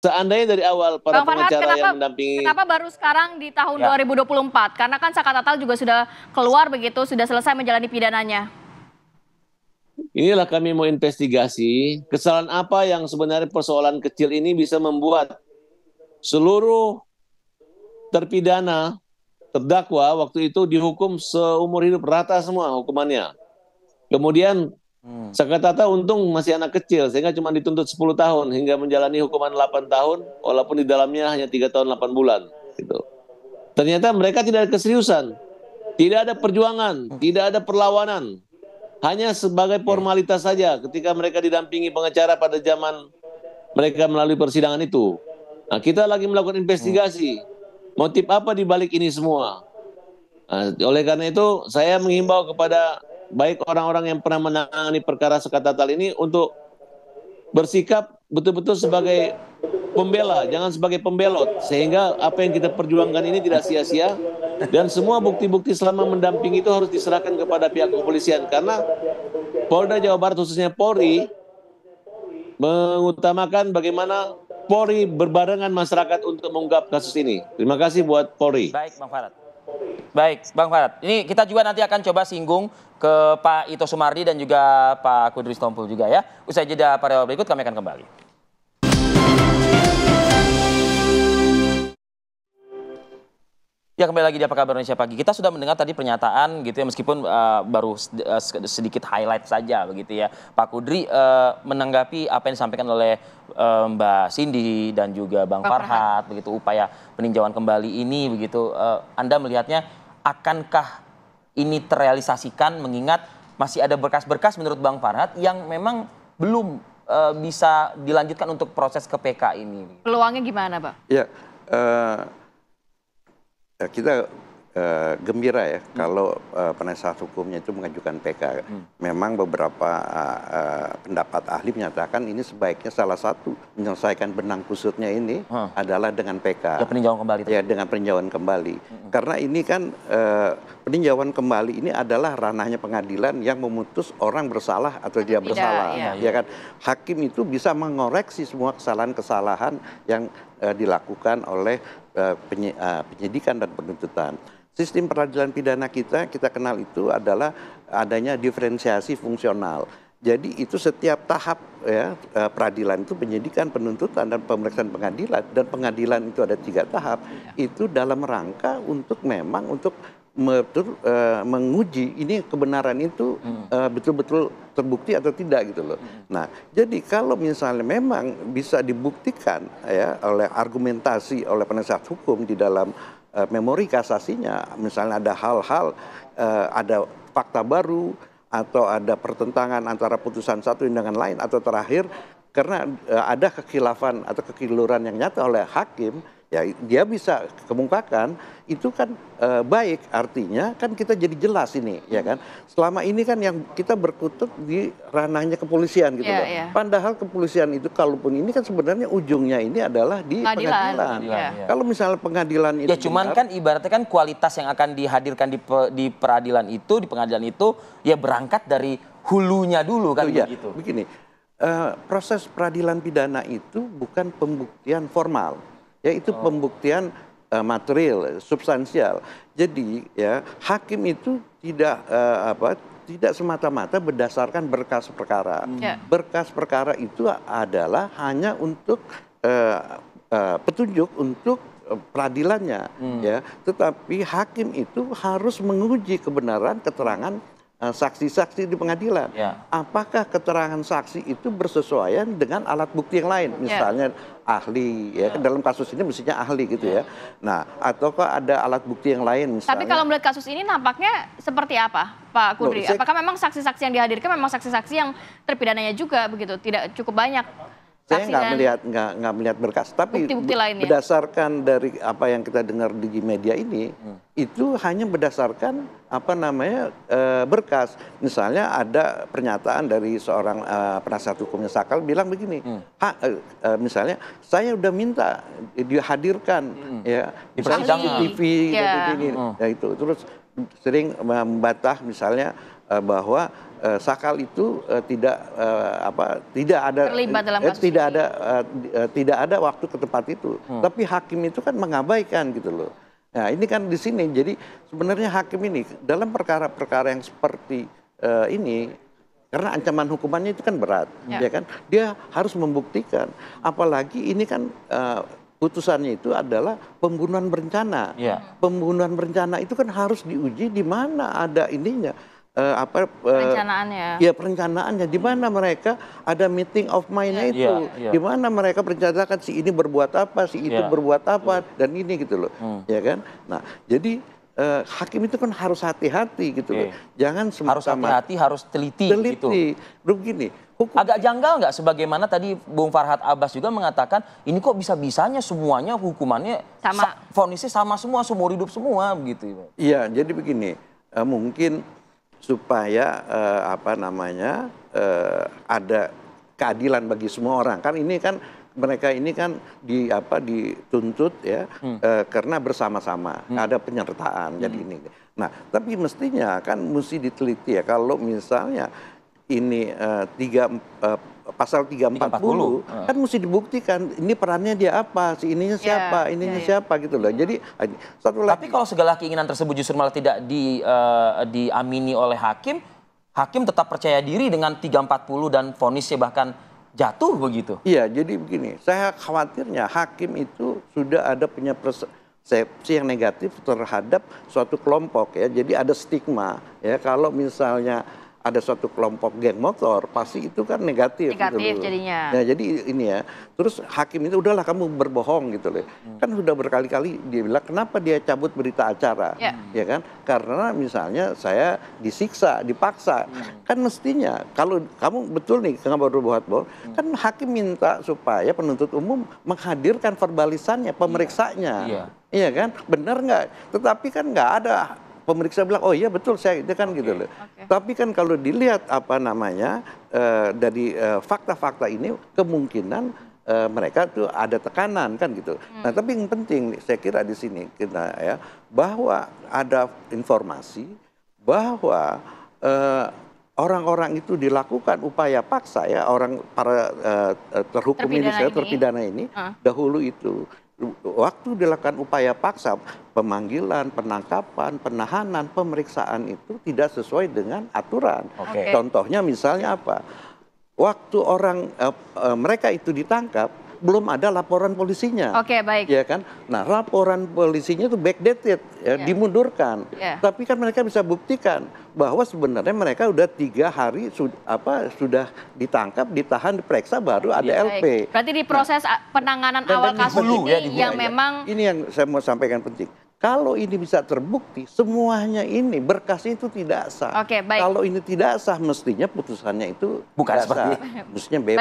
seandainya dari awal para Bang Farhad, pengacara yang mendampingi. kenapa baru sekarang di tahun 2024? Karena kan Saka Tatal juga sudah keluar begitu, sudah selesai menjalani pidananya. Inilah kami mau investigasi kesalahan apa yang sebenarnya persoalan kecil ini bisa membuat seluruh terpidana, terdakwa waktu itu dihukum seumur hidup rata semua hukumannya. Kemudian Saka Tatal untung masih anak kecil sehingga cuma dituntut 10 tahun hingga menjalani hukuman 8 tahun walaupun di dalamnya hanya 3 tahun 8 bulan gitu. Ternyata mereka tidak ada keseriusan, tidak ada perjuangan, tidak ada perlawanan. Hanya sebagai formalitas saja ketika mereka didampingi pengacara pada zaman mereka melalui persidangan itu. Nah, kita lagi melakukan investigasi. Motif apa di balik ini semua? Nah, oleh karena itu, saya menghimbau kepada baik orang-orang yang pernah menangani perkara Saka Tatal ini untuk bersikap betul-betul sebagai pembela, jangan sebagai pembelot, sehingga apa yang kita perjuangkan ini tidak sia-sia dan semua bukti-bukti selama mendampingi itu harus diserahkan kepada pihak kepolisian karena Polda Jawa Barat khususnya Polri mengutamakan bagaimana Polri berbarengan masyarakat untuk mengungkap kasus ini. Terima kasih buat Polri. Baik, Bang Farhad. Baik, Bang Farhad. Ini kita juga nanti akan coba singgung ke Pak Ito Sumardi dan juga Pak Kudris Tompul juga ya. Usai jeda pada berikut kami akan kembali. Ya, kembali lagi di Apa Kabar Indonesia Pagi. Kita sudah mendengar tadi pernyataan gitu ya, meskipun baru sedikit highlight saja begitu ya. Pak Kudri menanggapi apa yang disampaikan oleh Mbak Cindy dan juga Bang Farhad begitu, upaya peninjauan kembali ini begitu. Anda melihatnya akankah ini terrealisasikan mengingat masih ada berkas-berkas menurut Bang Farhad yang memang belum bisa dilanjutkan untuk proses ke PK ini? Peluangnya gimana, Pak? Ya, kita gembira ya kalau penasihat hukumnya itu mengajukan PK. Memang beberapa pendapat ahli menyatakan ini sebaiknya salah satu menyelesaikan benang kusutnya ini adalah dengan PK. Ya, peninjauan kembali. Ya, dengan peninjauan kembali. Karena ini kan peninjauan kembali ini adalah ranahnya pengadilan yang memutus orang bersalah atau dia bersalah. Ya kan, hakim itu bisa mengoreksi semua kesalahan-kesalahan yang dilakukan oleh penyidikan dan penuntutan. Sistem peradilan pidana kita kenal itu adalah adanya diferensiasi fungsional. Jadi itu setiap tahap ya peradilan itu penyidikan, penuntutan dan pemeriksaan pengadilan, dan pengadilan itu ada 3 tahap. Itu dalam rangka untuk memang untuk menguji ini kebenaran itu betul-betul terbukti atau tidak gitu loh. Nah, jadi kalau misalnya memang bisa dibuktikan ya oleh argumentasi oleh penasihat hukum di dalam memori kasasinya, misalnya ada hal-hal ada fakta baru atau ada pertentangan antara putusan satu dengan lain atau terakhir karena ada kekhilafan atau kekeliruan yang nyata oleh hakim, ya dia bisa kemukakan itu kan baik, artinya kan kita jadi jelas ini ya kan. Selama ini kan yang kita berkutat di ranahnya kepolisian gitu loh. Padahal kepolisian itu kalaupun ini kan sebenarnya ujungnya ini adalah di pengadilan. Kalau misalnya pengadilan itu ya cuman benar, kan ibaratnya kan kualitas yang akan dihadirkan di peradilan itu, di pengadilan itu ya berangkat dari hulunya dulu kan begitu. Begini, proses peradilan pidana itu bukan pembuktian formal. Yaitu pembuktian material, substansial. Jadi ya hakim itu tidak semata-mata berdasarkan berkas perkara. Berkas perkara itu adalah hanya untuk petunjuk untuk peradilannya, ya. Tetapi hakim itu harus menguji kebenaran keterangan saksi-saksi di pengadilan. Apakah keterangan saksi itu bersesuaian dengan alat bukti yang lain, misalnya ahli, ya dalam kasus ini mestinya ahli gitu ya. Nah, ataukah ada alat bukti yang lain misalnya. Tapi kalau melihat kasus ini nampaknya seperti apa, Pak Kudri? Apakah memang saksi-saksi yang dihadirkan memang saksi-saksi yang terpidananya juga begitu, tidak cukup banyak? Saya nggak melihat berkas, tapi berdasarkan dari apa yang kita dengar di media ini, itu hanya berdasarkan berkas. Misalnya ada pernyataan dari seorang penasihat hukumnya Sakal bilang begini, misalnya saya udah minta dihadirkan ya misalnya CCTV ini, ya itu terus sering membantah misalnya bahwa Sakal itu tidak ada Terlibat dalam kasus tidak ada waktu ke tempat itu. Tapi hakim itu kan mengabaikan gitu loh. Nah, ini kan di sini. Jadi sebenarnya hakim ini dalam perkara-perkara yang seperti ini, karena ancaman hukumannya itu kan berat, ya kan? Dia harus membuktikan. Apalagi ini kan putusannya itu adalah pembunuhan berencana. Pembunuhan berencana itu kan harus diuji di mana ada ininya. Perencanaannya. Ya, perencanaannya di mana mereka ada meeting of mind-nya itu, di mana mereka merencanakan si ini berbuat apa, si itu berbuat apa, dan ini gitu loh, ya kan? Nah, jadi hakim itu kan harus hati-hati gitu loh, jangan harus hati-hati, harus teliti. Gitu. Begini, agak janggal nggak sebagaimana tadi Bung Farhad Abbas juga mengatakan ini kok bisa-bisanya semuanya hukumannya sama, vonisnya sama semua, seumur hidup semua begitu. Iya, jadi begini, mungkin supaya ada keadilan bagi semua orang. Kan ini kan mereka ini kan dituntut ya karena bersama-sama ada penyertaan. Jadi ini. Nah, tapi mestinya kan mesti diteliti ya kalau misalnya ini pasal 340 kan mesti dibuktikan ini perannya dia apa, si ininya siapa, siapa gitu loh. Jadi satu lagi. Tapi kalau segala keinginan tersebut justru malah tidak diamini oleh hakim, hakim tetap percaya diri dengan 340 dan vonisnya bahkan jatuh begitu. Iya, jadi begini, saya khawatirnya hakim itu sudah ada punya persepsi yang negatif terhadap suatu kelompok ya. Jadi ada stigma ya kalau misalnya ada suatu kelompok geng motor, pasti itu kan negatif gitu loh. Jadinya. Nah, jadi ini ya, terus hakim itu udahlah kamu berbohong gitu loh. Kan sudah berkali-kali dia bilang kenapa dia cabut berita acara, ya kan? Karena misalnya saya disiksa, dipaksa. Kan mestinya kalau kamu betul nih kamu berbuat bohong, kan hakim minta supaya penuntut umum menghadirkan verbalisannya, pemeriksanya. Iya kan? Benar nggak? Tetapi kan nggak ada. Pemeriksa bilang, oh iya betul saya itu kan gitu loh. Tapi kan kalau dilihat dari fakta-fakta ini kemungkinan mereka tuh ada tekanan kan gitu. Nah tapi yang penting saya kira di sini kita ya bahwa ada informasi bahwa orang-orang itu dilakukan upaya paksa ya para terhukum ini terpidana ini dahulu itu. Waktu dilakukan upaya paksa, pemanggilan, penangkapan, penahanan, pemeriksaan itu tidak sesuai dengan aturan. Contohnya misalnya apa? Waktu mereka itu ditangkap, belum ada laporan polisinya. Baik. Ya kan? Nah, laporan polisinya itu backdated, dimundurkan. Tapi kan mereka bisa buktikan bahwa sebenarnya mereka udah 3 hari sudah ditangkap, ditahan, diperiksa baru ada LP. Berarti di proses penanganan awal kasus ini yang memang ini yang saya mau sampaikan penting. Kalau ini bisa terbukti, semuanya ini berkasnya itu tidak sah. Baik. Kalau ini tidak sah, mestinya putusannya itu bukan tidak seperti sah. Mestinya bebas.